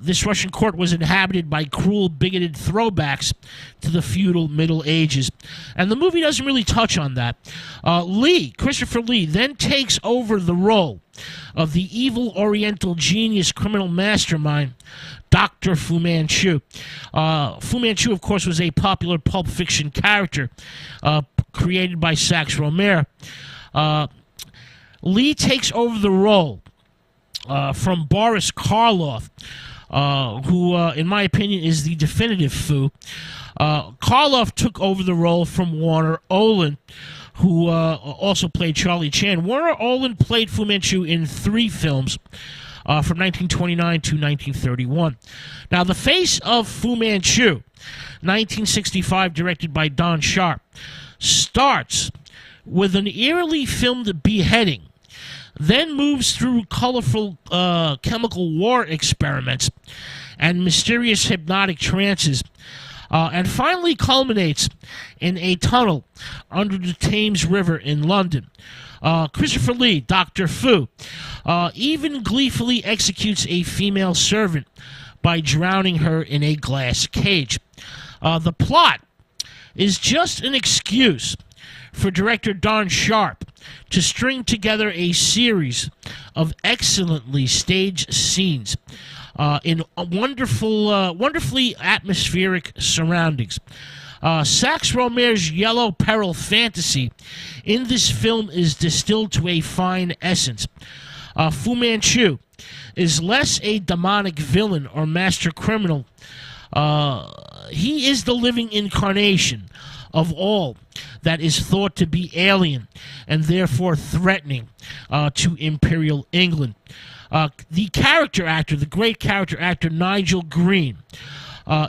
This Russian court was inhabited by cruel, bigoted throwbacks to the feudal Middle Ages. And the movie doesn't really touch on that. Christopher Lee, then takes over the role of the evil Oriental genius criminal mastermind, Dr. Fu Manchu. Fu Manchu, of course, was a popular Pulp Fiction character created by Sax Rohmer. Lee takes over the role from Boris Karloff, who, in my opinion, is the definitive Fu. Karloff took over the role from Warner Olin, who also played Charlie Chan. Warner Olin played Fu Manchu in 3 films from 1929 to 1931. Now, The Face of Fu Manchu, 1965, directed by Don Sharp, starts with an eerily filmed beheading, then moves through colorful chemical war experiments and mysterious hypnotic trances, and finally culminates in a tunnel under the Thames River in London. Christopher Lee, Dr. Fu, even gleefully executes a female servant by drowning her in a glass cage. The plot is just an excuse for director Don Sharp to string together a series of excellently staged scenes in wonderfully atmospheric surroundings. Sax Rohmer's Yellow Peril fantasy in this film is distilled to a fine essence. Fu Manchu is less a demonic villain or master criminal. He is the living incarnation of all that is thought to be alien and therefore threatening to Imperial England. The great character actor Nigel Green,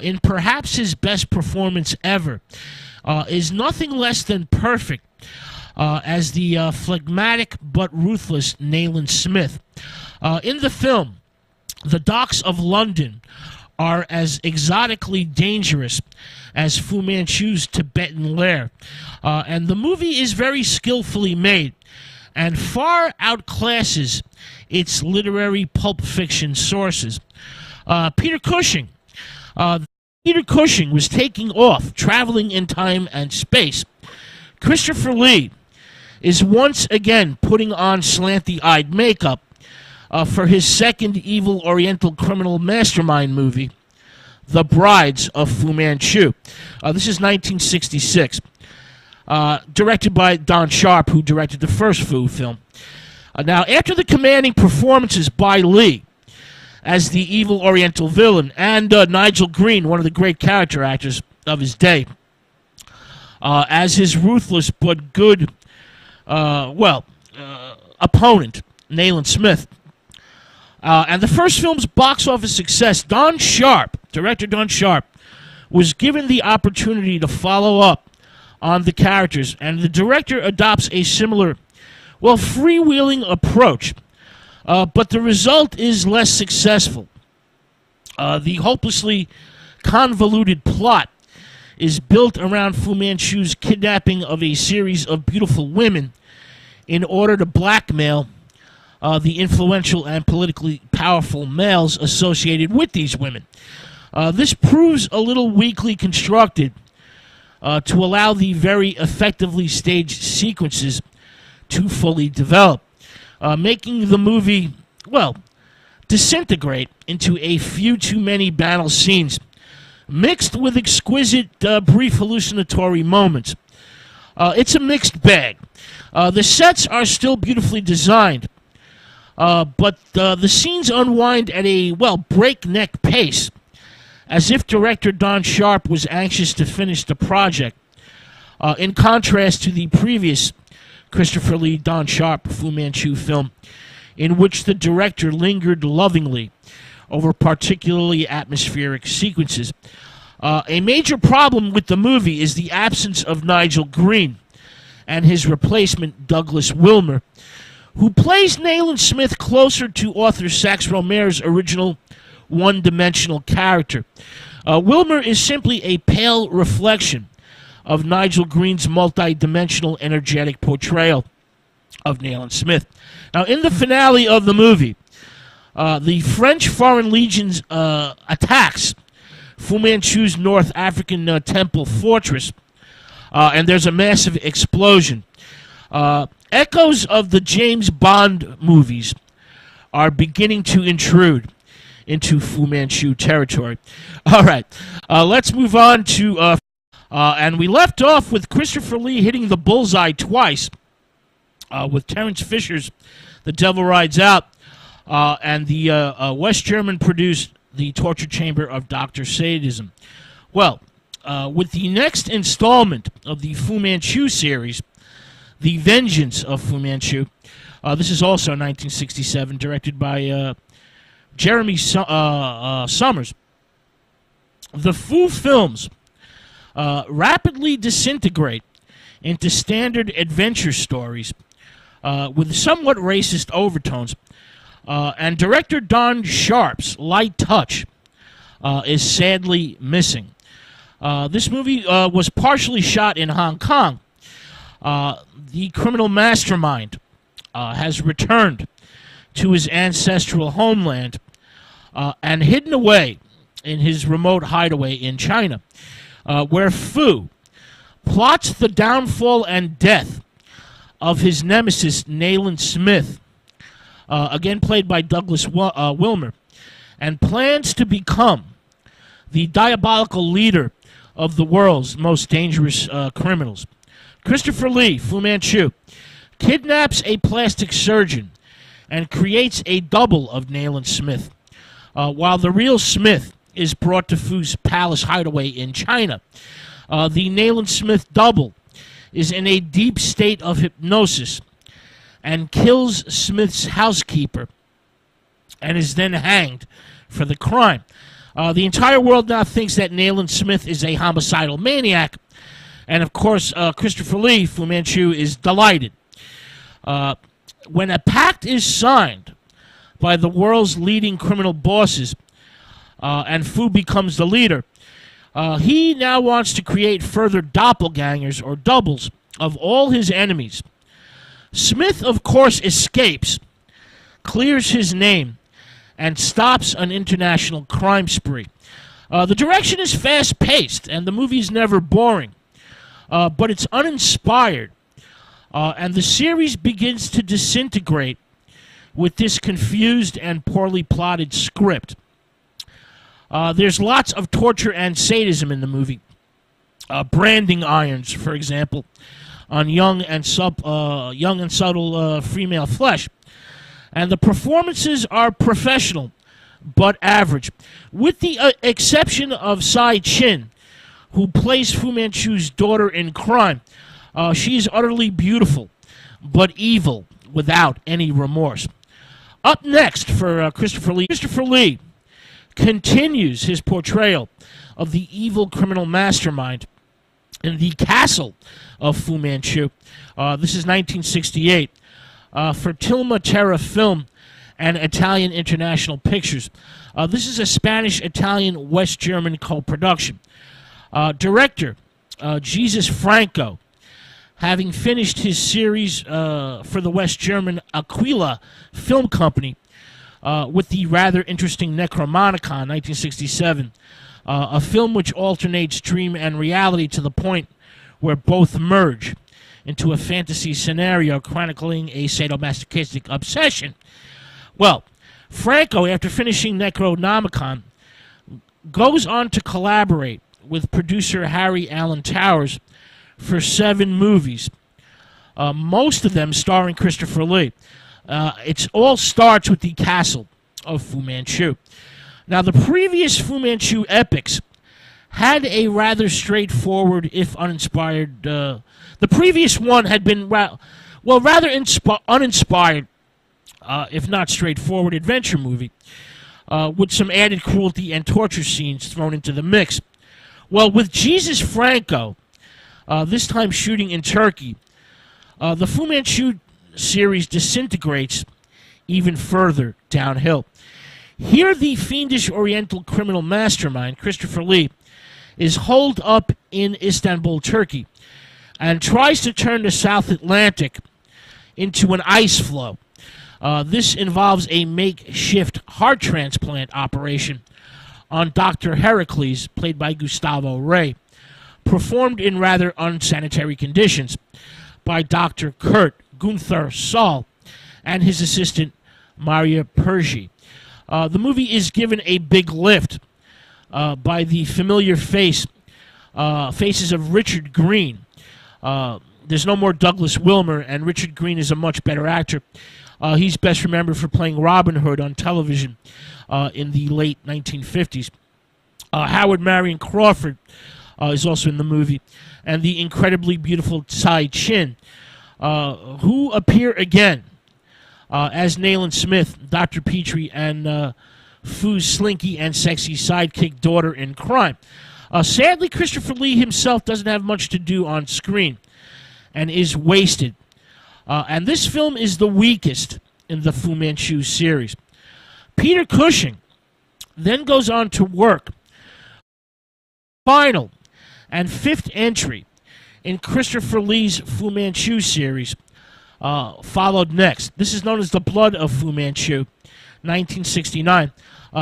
in perhaps his best performance ever, is nothing less than perfect as the phlegmatic but ruthless Nayland Smith. In the film, the docks of London are as exotically dangerous as Fu Manchu's Tibetan lair. And the movie is very skillfully made and far outclasses its literary Pulp Fiction sources. Peter Cushing was taking off, traveling in time and space. Christopher Lee is once again putting on slanty-eyed makeup for his second evil Oriental criminal mastermind movie, The Brides of Fu Manchu. This is 1966, directed by Don Sharp, who directed the first Fu film. Now, after the commanding performances by Lee as the evil Oriental villain, and Nigel Green, one of the great character actors of his day, as his ruthless but good, opponent, Nayland Smith, and the first film's box office success, director Don Sharp, was given the opportunity to follow up on the characters, and the director adopts a similar, freewheeling approach, but the result is less successful. The hopelessly convoluted plot is built around Fu Manchu's kidnapping of a series of beautiful women in order to blackmail the influential and politically powerful males associated with these women. This proves a little weakly constructed to allow the very effectively staged sequences to fully develop, making the movie, disintegrate into a few too many battle scenes, mixed with exquisite, brief hallucinatory moments. It's a mixed bag. The sets are still beautifully designed, but the scenes unwind at a, breakneck pace, as if director Don Sharp was anxious to finish the project, in contrast to the previous Christopher Lee, Don Sharp, Fu Manchu film, in which the director lingered lovingly over particularly atmospheric sequences. A major problem with the movie is the absence of Nigel Green and his replacement, Douglas Wilmer, who plays Nayland Smith closer to author Sax Rohmer's original one-dimensional character. Wilmer is simply a pale reflection of Nigel Green's multi-dimensional, energetic portrayal of Nayland Smith. Now, in the finale of the movie, The French Foreign Legion's attacks Fu Manchu's North African temple fortress, and there's a massive explosion. Echoes of the James Bond movies are beginning to intrude into Fu Manchu territory. All right, let's move on to... and we left off with Christopher Lee hitting the bullseye twice with Terence Fisher's The Devil Rides Out, and the West German-produced The Torture Chamber of Dr. Sadism. Well, with the next installment of the Fu Manchu series, The Vengeance of Fu Manchu, this is also 1967, directed by Jeremy Summers. The Fu films rapidly disintegrate into standard adventure stories with somewhat racist overtones, and director Don Sharp's light touch is sadly missing. This movie was partially shot in Hong Kong. The criminal mastermind has returned to his ancestral homeland and hidden away in his remote hideaway in China, where Fu plots the downfall and death of his nemesis, Nayland Smith, again played by Douglas Wilmer, and plans to become the diabolical leader of the world's most dangerous criminals. Christopher Lee, Fu Manchu, kidnaps a plastic surgeon and creates a double of Nayland Smith, while the real Smith is brought to Fu's palace hideaway in China. The Nayland Smith double is in a deep state of hypnosis and kills Smith's housekeeper and is then hanged for the crime. The entire world now thinks that Nayland Smith is a homicidal maniac, and of course Christopher Lee, Fu Manchu, is delighted. When a pact is signed by the world's leading criminal bosses and Fu becomes the leader, he now wants to create further doppelgangers or doubles of all his enemies. Smith, of course, escapes, clears his name, and stops an international crime spree. The direction is fast-paced, and the movie is never boring, but it's uninspired, and the series begins to disintegrate with this confused and poorly plotted script. There's lots of torture and sadism in the movie. Branding irons, for example, on young and subtle female flesh. And the performances are professional, but average. With the exception of Sai Chin, who plays Fu Manchu's daughter in Crime. She is utterly beautiful, but evil without any remorse. Up next for Christopher Lee continues his portrayal of the evil criminal mastermind in The Castle of Fu Manchu. This is 1968 for Tilma Terra Film and Italian International Pictures. This is a Spanish-Italian West German co-production. Director Jesus Franco, having finished his series for the West German Aquila Film Company with the rather interesting Necromonicon, 1967, a film which alternates dream and reality to the point where both merge into a fantasy scenario chronicling a sadomasochistic obsession. Well, Franco, after finishing Necronomicon, goes on to collaborate with producer Harry Alan Towers for 7 movies, most of them starring Christopher Lee. It all starts with The Castle of Fu Manchu. Now, the previous Fu Manchu epics had a rather straightforward, if uninspired... the previous one had been, rather uninspired, if not straightforward, adventure movie, with some added cruelty and torture scenes thrown into the mix. Well, with Jesus Franco, this time shooting in Turkey, the Fu Manchu series disintegrates even further downhill. Here, the fiendish Oriental criminal mastermind, Christopher Lee, is holed up in Istanbul, Turkey, and tries to turn the South Atlantic into an ice floe. This involves a makeshift heart transplant operation on Dr. Heracles, played by Gustavo Rey, performed in rather unsanitary conditions by Dr. Kurt Gunther Saul and his assistant Maria Pergi. The movie is given a big lift by the familiar faces of Richard Green. There's no more Douglas Wilmer, and Richard Green is a much better actor. He's best remembered for playing Robin Hood on television in the late 1950s. Howard Marion Crawford is also in the movie, and the incredibly beautiful Tsai Chin, who appear again as Nayland Smith, Dr. Petrie, and Fu's slinky and sexy sidekick daughter in crime. Sadly, Christopher Lee himself doesn't have much to do on screen and is wasted. And this film is the weakest in the Fu Manchu series. Peter Cushing then goes on to work final and fifth entry in Christopher Lee's Fu Manchu series, followed next. This is known as The Blood of Fu Manchu, 1969.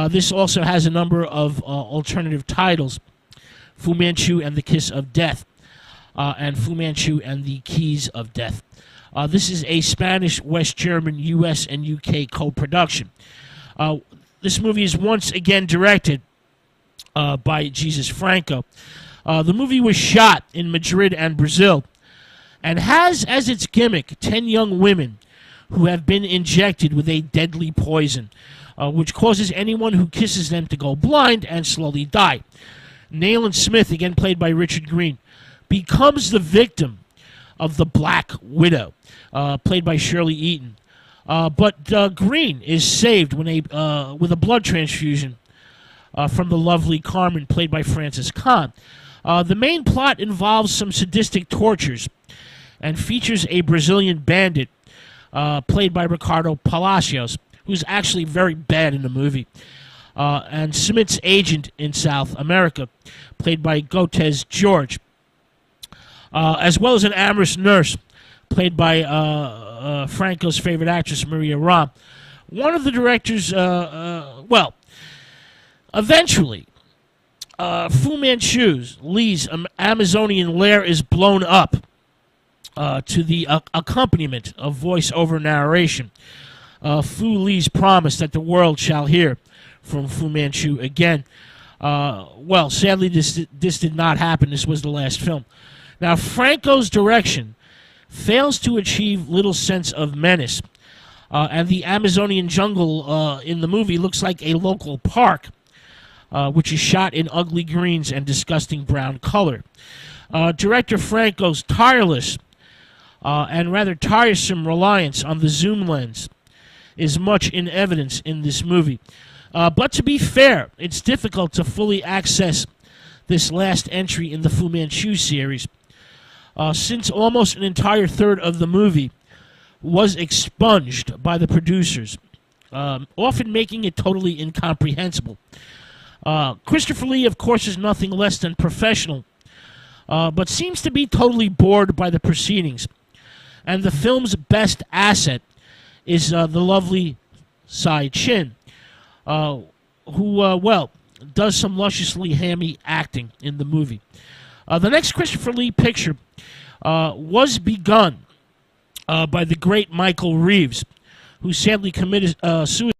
This also has a number of alternative titles: Fu Manchu and the Kiss of Death, and Fu Manchu and the Keys of Death. This is a Spanish, West German, U.S., and U.K. co-production. This movie is once again directed by Jesus Franco. The movie was shot in Madrid and Brazil and has as its gimmick 10 young women who have been injected with a deadly poison, which causes anyone who kisses them to go blind and slowly die. Nayland Smith, again played by Richard Green, becomes the victim of the Black Widow, played by Shirley Eaton. But Green is saved when with a blood transfusion from the lovely Carmen, played by Frances Kahn. The main plot involves some sadistic tortures and features a Brazilian bandit played by Ricardo Palacios, who's actually very bad in the movie, and Smith's agent in South America, played by Gotes George, as well as an amorous nurse played by Franco's favorite actress, Maria Ram. One of the directors, eventually, Fu Manchu's, Lee's Amazonian lair is blown up to the accompaniment of voice-over narration. Fu Lee's promise that the world shall hear from Fu Manchu again. Sadly, this did not happen. This was the last film. Now, Franco's direction fails to achieve little sense of menace, and the Amazonian jungle in the movie looks like a local park, which is shot in ugly greens and disgusting brown color. Director Franco's tireless and rather tiresome reliance on the zoom lens is much in evidence in this movie. But to be fair, it's difficult to fully access this last entry in the Fu Manchu series, since almost an entire third of the movie was expunged by the producers, often making it totally incomprehensible. Christopher Lee, of course, is nothing less than professional, but seems to be totally bored by the proceedings. And the film's best asset is the lovely Tsai Chin, who does some lusciously hammy acting in the movie. The next Christopher Lee picture was begun by the great Michael Reeves, who sadly committed suicide